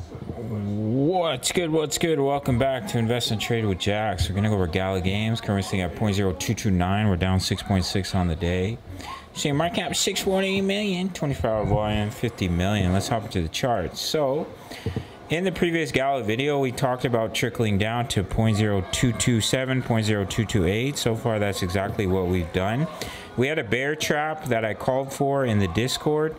What's good? Welcome back to Invest and Trade with Jax. We're gonna go over Gala games. Currently at 0.0229. We're down 6.6 on the day. See, market cap 6.8 million, 24-hour volume 50 million. Let's hop into the charts. So in the previous Gala video, we talked about trickling down to 0.0227, 0.0228. So far, that's exactly what we've done. We had a bear trap that I called for in the Discord.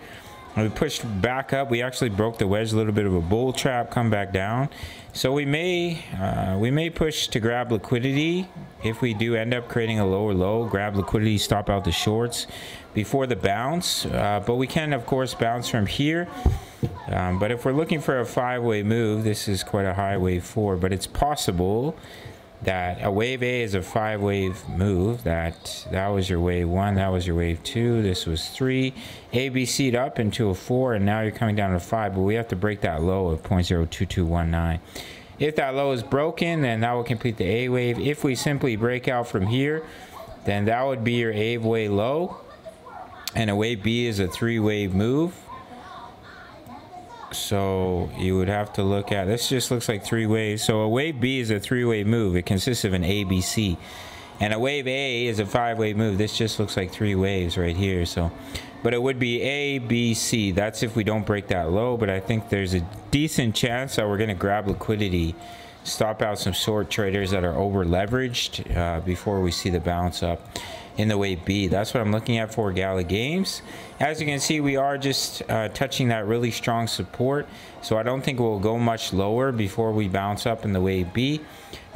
We pushed back up. We actually broke the wedge, a little bit of a bull trap, come back down. So we may push to grab liquidity if we do end up creating a lower low. Grab liquidity, stop out the shorts before the bounce. But we can, of course, bounce from here. But if we're looking for a five-way move, this is quite a high wave four. But it's possible that a wave A is a five-wave move. That was your wave one, that was your wave two, this was three. A, B, C'd up into a four, and now you're coming down to five, but we have to break that low of 0.02219. If that low is broken, then that will complete the A wave. If we simply break out from here, then that would be your A wave low, and a wave B is a three-wave move. So you would have to look at this. Just looks like three waves. So a wave B is a three-way move. It consists of an A, B, C, and a wave A is a five-way move. This just looks like three waves right here. So, but it would be A, B, C. That's if we don't break that low. But I think there's a decent chance that we're going to grab liquidity, stop out some short traders that are over leveraged before we see the bounce up in the wave B. That's what I'm looking at for Gala games. As you can see, we are just touching that really strong support, so I don't think we'll go much lower before we bounce up in the wave B.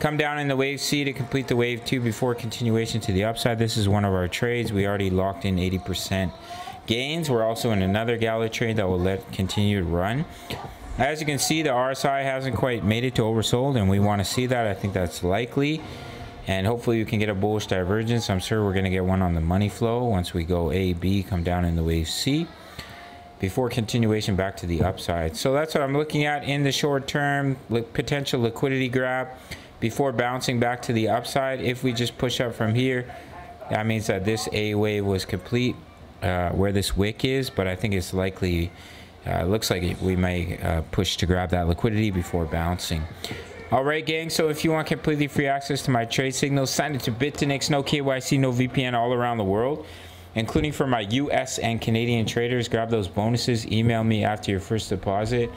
Come down in the wave C to complete the wave 2 before continuation to the upside. This is one of our trades. We already locked in 80% gains. We're also in another Gala trade that will continue to run. As you can see, the RSI hasn't quite made it to oversold, and we want to see that. I think that's likely. And hopefully we can get a bullish divergence. I'm sure we're going to get one on the money flow once we go A, B, come down in the wave C before continuation back to the upside. So that's what I'm looking at in the short term, potential liquidity grab before bouncing back to the upside. If we just push up from here, that means that this A wave was complete where this wick is, but I think it's likely, looks like we may push to grab that liquidity before bouncing. Alright gang, so if you want completely free access to my trade signals, sign into BTCC, no KYC, no VPN, all around the world, including for my US and Canadian traders. Grab those bonuses, email me after your first deposit,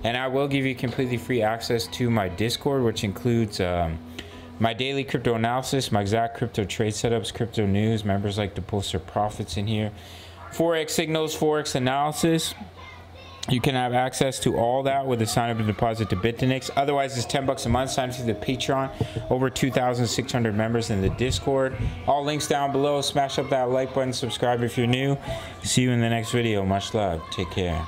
and I will give you completely free access to my Discord, which includes my daily crypto analysis, my exact crypto trade setups, crypto news. Members like to post their profits in here, Forex signals, Forex analysis. You can have access to all that with a sign up and deposit to BTCC. Otherwise, it's $10 a month. Sign up to the Patreon. Over 2,600 members in the Discord. All links down below. Smash up that like button. Subscribe if you're new. See you in the next video. Much love. Take care.